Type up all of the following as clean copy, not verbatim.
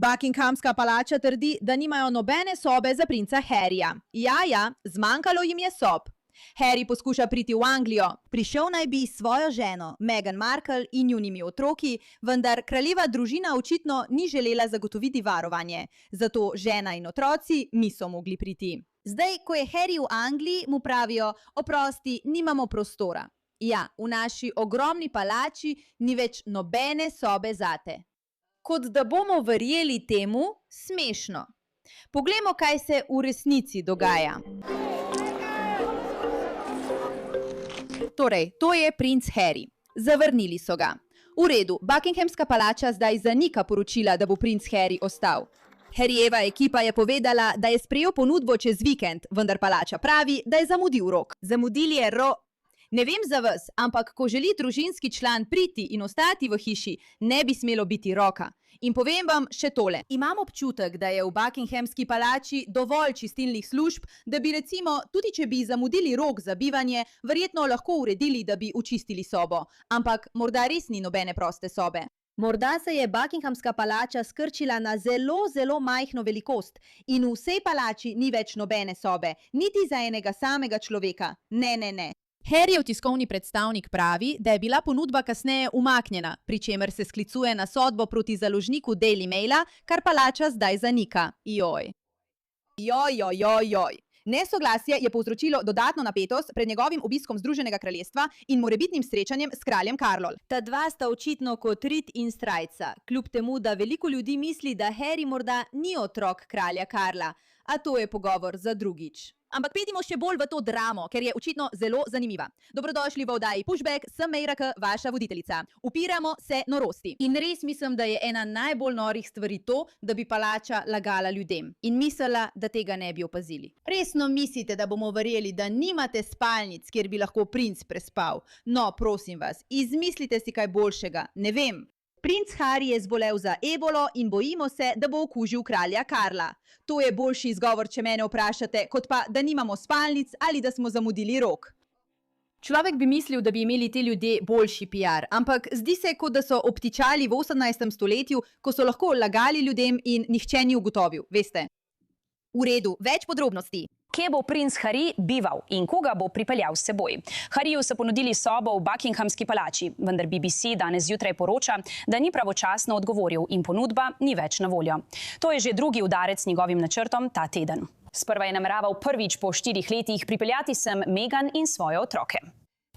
Buckinghamska palača trdi, da nimajo nobene sobe za princa Harryja. Ja, zmanjkalo jim je sob. Harry poskuša priti v Anglijo. Prišel naj bi s svojo ženo, Meghan Markle in njunimi otroki, vendar kraljeva družina očitno ni želela zagotoviti varovanje. Zato žena in otroci niso mogli priti. Zdaj, ko je Harry v Angliji, mu pravijo, oprosti, nimamo prostora. Ja, v naši ogromni palači ni več nobene sobe zate. Kot da bomo verjeli temu, smešno. Poglejmo, kaj se v resnici dogaja. Torej, to je princ Harry. Zavrnili so ga. V redu, Buckinghamska palača zdaj zanika poročila, da bo princ Harry ostal. Harryjeva ekipa je povedala, da je sprejel ponudbo čez vikend, vendar palača pravi, da je zamudil rok. Zamudili je Ne vem za vas, ampak ko želi družinski član priti in ostati v hiši, ne bi smelo biti roka. In povem vam še tole. Imam občutek, da je v Buckinghamski palači dovolj čistilnih služb, da bi recimo, tudi če bi zamudili rok za bivanje, verjetno lahko uredili, da bi očistili sobo. Ampak morda res ni nobene proste sobe. Morda se je Buckinghamska palača skrčila na zelo majhno velikost in v vsej palači ni več nobene sobe, niti za enega samega človeka. Ne. Harryjev tiskovni predstavnik pravi, da je bila ponudba kasneje umaknjena, pri čemer se sklicuje na sodbo proti založniku Daily Maila, kar palača zdaj zanika. Joj. Nesoglasje je povzročilo dodatno napetost pred njegovim obiskom Združenega kraljestva in morebitnim srečanjem s kraljem Karlom. Ta dva sta očitno kot rit in srajca, kljub temu, da veliko ljudi misli, da Harry morda ni otrok kralja Karla, a to je pogovor za drugič. Ampak pojdimo še bolj v to dramo, ker je očitno zelo zanimiva. Dobrodošli v oddaji Pushback, sem Mejra, vaša voditeljica. Upiramo se norosti. In res mislim, da je ena najbolj norih stvari to, da bi palača lagala ljudem. In mislila, da tega ne bi opazili. Resno mislite, da bomo verjeli, da nimate spalnic, kjer bi lahko princ prespal? No, prosim vas, izmislite si kaj boljšega. Ne vem. Princ Harry je zbolel za ebolo in bojimo se, da bo okužil kralja Karla. To je boljši izgovor, če mene vprašate, kot pa, da nimamo spalnic ali da smo zamudili rok. Človek bi mislil, da bi imeli ti ljudje boljši PR, ampak zdi se, kot da so obtičali v 18. stoletju, ko so lahko lagali ljudem in nihče ni ugotovil, veste. V redu, več podrobnosti. Kje bo princ Harry bival in koga bo pripeljal s seboj? Harryju so ponudili sobo v Buckinghamski palači, vendar BBC danes zjutraj poroča, da ni pravočasno odgovoril in ponudba ni več na voljo. To je že drugi udarec njegovim načrtom ta teden. Sprva je nameraval prvič po 4 letih pripeljati sem Meghan in svoje otroke.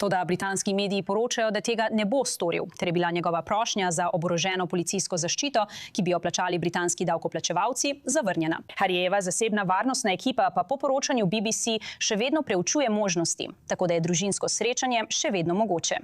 Toda britanski mediji poročajo, da tega ne bo storil, ter je bila njegova prošnja za oboroženo policijsko zaščito, ki bi jo plačali britanski davkoplačevalci, zavrnjena. Harryjeva zasebna varnostna ekipa pa po poročanju BBC še vedno preučuje možnosti, tako da je družinsko srečanje še vedno mogoče.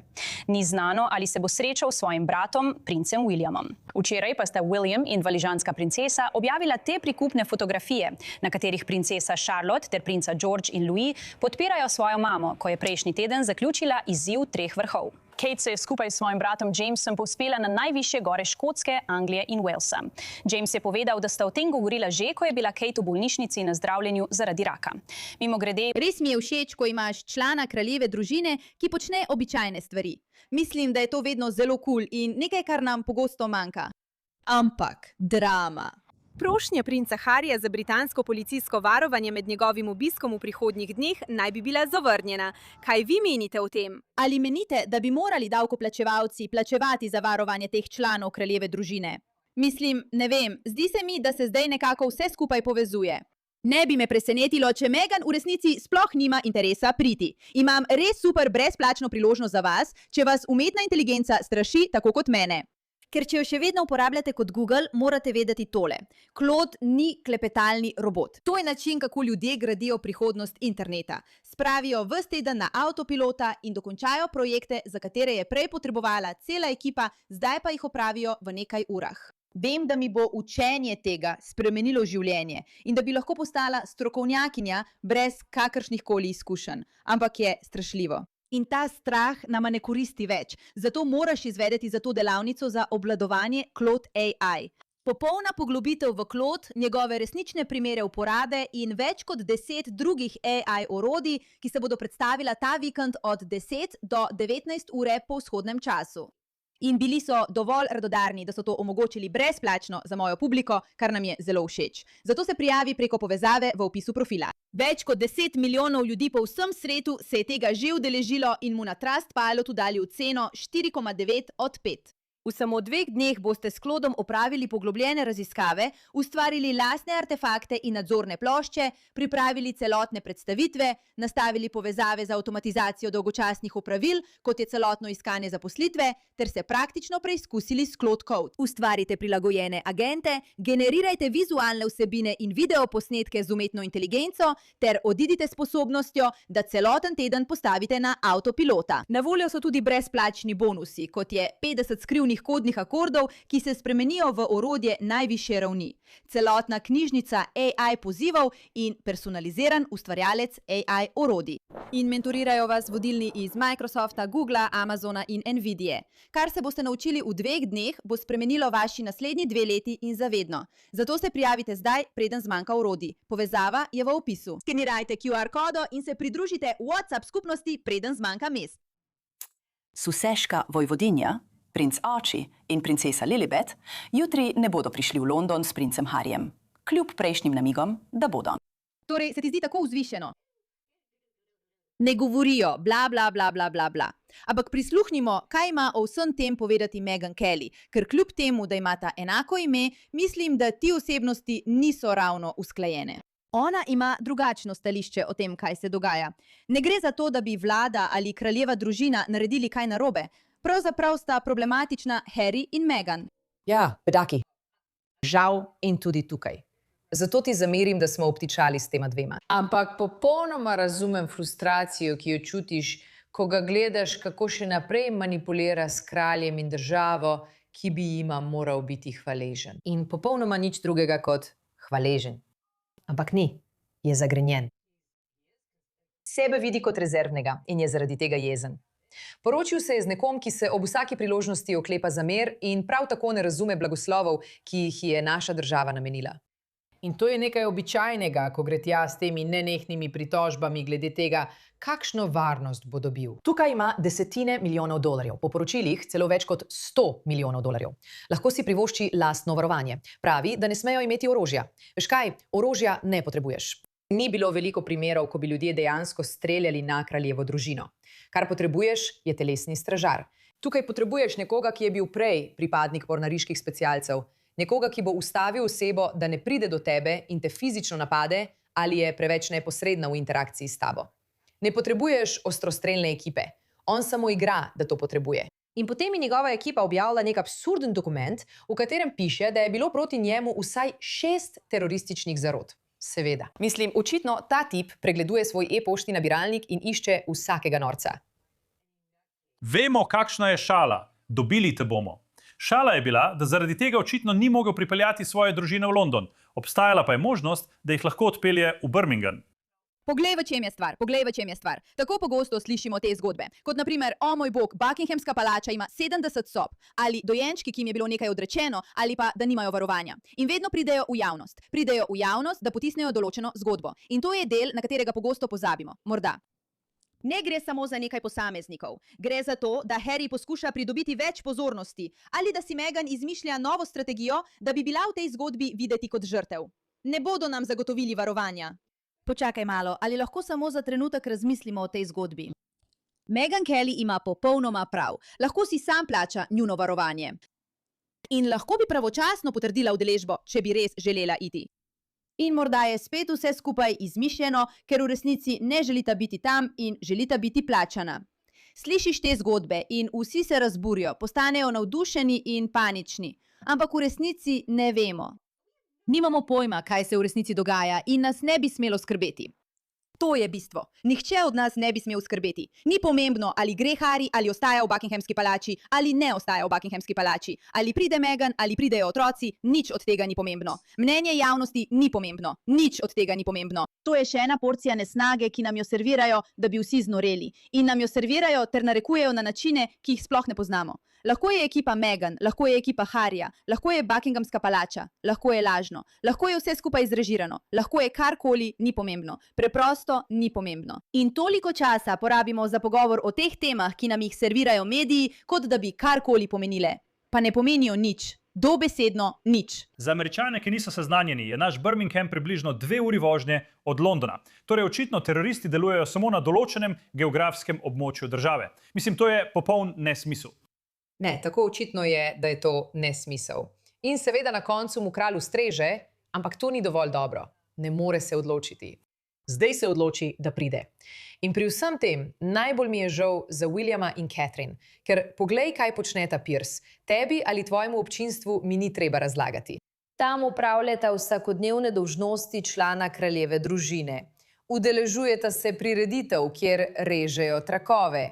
Ni znano, ali se bo srečal s svojim bratom, princem Williamom. Včeraj pa sta William in valižanska princesa objavila te prikupne fotografije, na katerih princesa Charlotte ter princa George in Louis podpirajo svojo mamo, ko je prejšnji teden zaključila izziv 3 vrhov. Kate se je skupaj s svojim bratom Jamesom povzpela na najvišje gore Škotske, Anglije in Walesa. James je povedal, da sta o tem govorila že, ko je bila Kate v bolnišnici na zdravljenju zaradi raka. Mimogrede, res mi je všeč, ko imaš člana kraljeve družine, ki počne običajne stvari. Mislim, da je to vedno zelo kul in nekaj, kar nam pogosto manjka. Ampak drama. Prošnja princa Harryja za britansko policijsko varovanje med njegovim obiskom v prihodnjih dneh naj bi bila zavrnjena. Kaj vi menite o tem? Ali menite, da bi morali davkoplačevalci plačevati za varovanje teh članov kraljeve družine? Mislim, ne vem, zdi se mi, da se zdaj nekako vse skupaj povezuje. Ne bi me presenetilo, če Meghan v resnici sploh nima interesa priti. Imam res super brezplačno priložnost za vas, če vas umetna inteligenca straši tako kot mene. Ker če jo še vedno uporabljate kot Google, morate vedeti tole. Claude ni klepetalni robot. To je način, kako ljudje gradijo prihodnost interneta. Spravijo ves teden na avtopilota in dokončajo projekte, za katere je prej potrebovala cela ekipa, zdaj pa jih opravijo v nekaj urah. Vem, da mi bo učenje tega spremenilo življenje in da bi lahko postala strokovnjakinja brez kakršnihkoli izkušenj, ampak je strašljivo. In ta strah nama ne koristi več, zato moraš izvedeti za to delavnico za obvladovanje Claude AI. Popolna poglobitev v Claude, njegove resnične primere uporabe in več kot 10 drugih AI orodij, ki se bodo predstavila ta vikend od 10 do 19 ure po vzhodnem času. In bili so dovolj radodarni, da so to omogočili brezplačno za mojo publiko, kar nam je zelo všeč. Zato se prijavi preko povezave v opisu profila. Več kot 10 milijonov ljudi po vsem svetu se je tega že udeležilo in mu na Trustpilotu dali oceno 4,9 od 5. V samo 2 dneh boste s Klodom opravili poglobljene raziskave, ustvarili lastne artefakte in nadzorne plošče, pripravili celotne predstavitve, nastavili povezave za avtomatizacijo dolgočasnih opravil, kot je celotno iskanje zaposlitve, ter se praktično preizkusili s Claude Code. Ustvarite prilagojene agente, generirajte vizualne vsebine in videoposnetke z umetno inteligenco ter odidite s sposobnostjo, da celoten teden postavite na avtopilota. Na voljo so tudi brezplačni bonusi, kot je 50 skrivnih kodnih akordov, ki se spremenijo v orodje najvišje ravni. Celotna knjižnica AI pozivov in personaliziran ustvarjalec AI orodij. In mentorirajo vas vodilni iz Microsofta, Googla, Amazona in Nvidie. Kar se boste naučili v 2 dneh, bo spremenilo vaši naslednji 2 leti in zavedno. Zato se prijavite zdaj, preden zmanjka orodij. Povezava je v opisu. Skenirajte QR kodo in se pridružite WhatsApp skupnosti, preden zmanjka mest. Suseška vojvodinja, princ Archie in princesa Lilibet jutri ne bodo prišli v London s princem Harryjem, kljub prejšnjim namigom, da bodo. Torej, se ti zdi tako vzvišeno? Ne govorijo bla bla bla bla bla bla. Ampak prisluhnimo, kaj ima o vsem tem povedati Meghan Kelly, ker kljub temu, da imata enako ime, mislim, da ti osebnosti niso ravno usklajene. Ona ima drugačno stališče o tem, kaj se dogaja. Ne gre za to, da bi vlada ali kraljeva družina naredili kaj narobe. Pravzaprav sta problematična Harry in Meghan. Ja, bedaki. Žal in tudi tukaj. Zato ti zamerim, da smo obtičali s tema dvema. Ampak popolnoma razumem frustracijo, ki jo čutiš, ko ga gledaš, kako še naprej manipulira s kraljem in državo, ki bi jima moral biti hvaležen. In popolnoma nič drugega kot hvaležen. Ampak ni, je zagrenjen. Sebe vidi kot rezervnega in je zaradi tega jezen. Poročil se je z nekom, ki se ob vsaki priložnosti oklepa za mir in prav tako ne razume blagoslovov, ki jih je naša država namenila. In to je nekaj običajnega, ko gre tja s temi nenehnimi pritožbami glede tega, kakšno varnost bo dobil. Tukaj ima desetine milijonov dolarjev, po poročilih celo več kot 100 milijonov dolarjev. Lahko si privošči lastno varovanje. Pravi, da ne smejo imeti orožja. Veš kaj, orožja ne potrebuješ. Ni bilo veliko primerov, ko bi ljudje dejansko streljali na kraljevo družino. Kar potrebuješ, je telesni stražar. Tukaj potrebuješ nekoga, ki je bil prej pripadnik mornariških specialcev, nekoga, ki bo ustavil osebo, da ne pride do tebe in te fizično napade ali je preveč neposredna v interakciji s tabo. Ne potrebuješ ostrostrelne ekipe. On samo igra, da to potrebuje. In potem je njegova ekipa objavila nek absurden dokument, v katerem piše, da je bilo proti njemu vsaj 6 terorističnih zarot. Seveda. Mislim, očitno ta tip pregleduje svoj e-poštni nabiralnik in išče vsakega norca. Vemo, kakšna je šala. Dobili te bomo. Šala je bila, da zaradi tega očitno ni mogel pripeljati svoje družine v London. Obstajala pa je možnost, da jih lahko odpelje v Birmingham. Poglej, v čem je stvar. Tako pogosto slišimo te zgodbe. Kot na primer, o moj bog, Buckinghamska palača ima 70 sob, ali dojenčki, ki jim je bilo nekaj odrečeno, ali pa da nimajo varovanja. In vedno pridejo v javnost. Pridejo v javnost, da potisnejo določeno zgodbo. In to je del, na katerega pogosto pozabimo. Morda. Ne gre samo za nekaj posameznikov. Gre za to, da Harry poskuša pridobiti več pozornosti, ali da si Meghan izmišlja novo strategijo, da bi bila v tej zgodbi videti kot žrtev. Ne bodo nam zagotovili varovanja. Počakaj malo, ali lahko samo za trenutek razmislimo o tej zgodbi? Meghan Kelly ima popolnoma prav. Lahko si sam plača njuno varovanje. In lahko bi pravočasno potrdila udeležbo, če bi res želela iti. In morda je spet vse skupaj izmišljeno, ker v resnici ne želita biti tam in želita biti plačana. Slišiš te zgodbe in vsi se razburijo, postanejo navdušeni in panični. Ampak v resnici ne vemo. Nimamo pojma, kaj se v resnici dogaja in nas ne bi smelo skrbeti. To je bistvo. Nihče od nas ne bi smel skrbeti. Ni pomembno, ali gre Harry, ali ostaja v Buckinghamski palači, ali ne ostaja v Buckinghamski palači. Ali pride Meghan, ali pridejo otroci, nič od tega ni pomembno. Mnenje javnosti ni pomembno. Nič od tega ni pomembno. To je še ena porcija nesnage, ki nam jo servirajo, da bi vsi znoreli. In nam jo servirajo ter narekujejo na načine, ki jih sploh ne poznamo. Lahko je ekipa Meghan, lahko je ekipa Harryja, lahko je Buckinghamska palača, lahko je lažno, lahko je vse skupaj izrežirano, lahko je karkoli, ni pomembno. Preprosto preprosto ni pomembno. In toliko časa porabimo za pogovor o teh temah, ki nam jih servirajo mediji, kot da bi karkoli pomenile. Pa ne pomenijo nič. Dobesedno nič. Za Američane, ki niso seznanjeni, je naš Birmingham približno 2 uri vožnje od Londona. Torej, očitno teroristi delujejo samo na določenem geografskem območju države. Mislim, to je popoln nesmisel. Ne, tako očitno je, da je to nesmisel. In seveda na koncu mu kralj ustreže, ampak to ni dovolj dobro. Ne more se odločiti. Zdaj se odloči, da pride. In pri vsem tem najbolj mi je žal za Williama in Catherine, ker poglej, kaj počneta Pierce. Tebi ali tvojemu občinstvu mi ni treba razlagati. Tam upravljata vsakodnevne dolžnosti člana kraljeve družine. Udeležujeta se prireditev, kjer režejo trakove.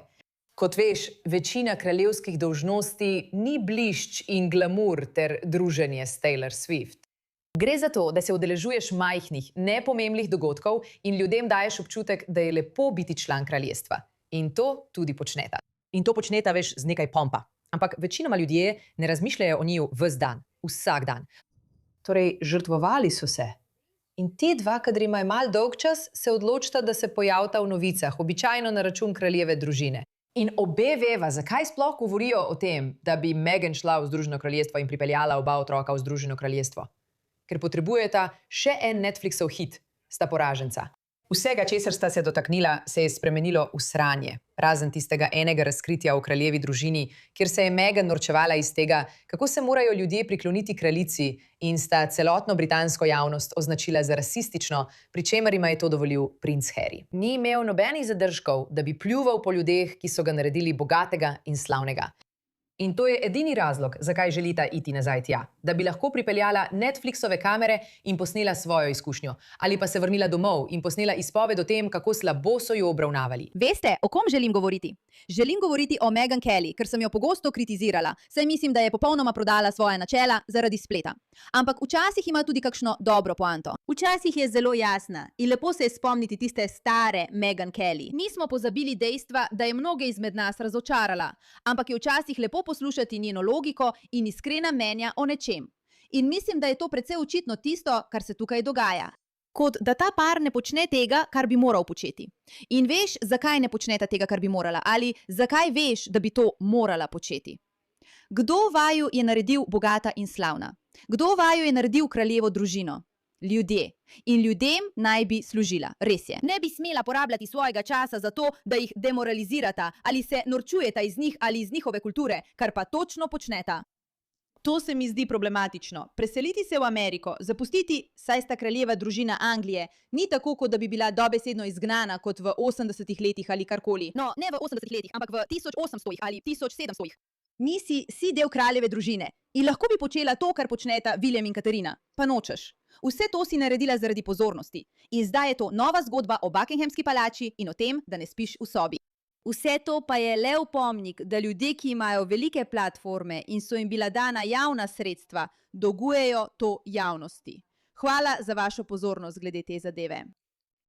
Kot veš, večina kraljevskih dolžnosti ni blišč in glamur ter druženje s Taylor Swift. Gre za to, da se udeležuješ majhnih, nepomembnih dogodkov in ljudem daješ občutek, da je lepo biti član kraljestva. In to tudi počneta. In to počneta, veš, z nekaj pompa. Ampak večinoma ljudje ne razmišljajo o njiju ves dan, vsak dan. Torej, žrtvovali so se. In te dva, kadar imajo mal dolg čas, se odločita, da se pojavita v novicah, običajno na račun kraljeve družine. In obe veva, zakaj sploh govorijo o tem, da bi Meghan šla v Združeno kraljestvo in pripeljala oba otroka v Združeno kraljestvo. Ker potrebujeta še en Netflixov hit, sta poraženca. Vsega, česar sta se dotaknila, se je spremenilo v sranje. Razen tistega enega razkritja o kraljevi družini, kjer se je Meghan norčevala iz tega, kako se morajo ljudje prikloniti kraljici in sta celotno britansko javnost označila za rasistično, pri čemer ima je to dovolil princ Harry. Ni imel nobenih zadržkov, da bi pljuval po ljudeh, ki so ga naredili bogatega in slavnega. In to je edini razlog, zakaj želita iti nazaj tja. Da bi lahko pripeljala Netflixove kamere in posnela svojo izkušnjo. Ali pa se vrnila domov in posnela izpoved o tem, kako slabo so jo obravnavali. Veste, o kom želim govoriti? Želim govoriti o Meghan Kelly, ker sem jo pogosto kritizirala, saj mislim, da je popolnoma prodala svoja načela zaradi spleta. Ampak včasih ima tudi kakšno dobro poanto. Včasih je zelo jasna in lepo se je spomniti tiste stare Meghan Kelly. Nismo pozabili dejstva, da je mnoge izmed nas razočarala, ampak je včasih lepo poslušati njeno logiko in iskrena mnenja o nečem. In mislim, da je to precej očitno tisto, kar se tukaj dogaja. Kot da ta par ne počne tega, kar bi moral početi. In veš, zakaj ne počneta tega, kar bi morala, ali zakaj veš, da bi to morala početi. Kdo vaju je naredil bogata in slavna? Kdo vaju je naredil kraljevo družino? Ljudje. In ljudem naj bi služila. Res je. Ne bi smela porabljati svojega časa za to, da jih demoralizirata ali se norčujeta iz njih ali iz njihove kulture, kar pa točno počneta. To se mi zdi problematično. Preseliti se v Ameriko, zapustiti, saj sta kraljeva družina Anglije, ni tako, kot da bi bila dobesedno izgnana kot v 80-ih letih ali karkoli. No, ne v 80-ih letih, ampak v 1800-ih ali 1700-ih. Nisi si del kraljeve družine in lahko bi počela to, kar počneta William in Katarina, pa nočeš. Vse to si naredila zaradi pozornosti. In zdaj je to nova zgodba o Buckinghamski palači in o tem, da ne spiš v sobi. Vse to pa je le opomnik, da ljudje, ki imajo velike platforme in so jim bila dana javna sredstva, dolgujejo to javnosti. Hvala za vašo pozornost glede te zadeve.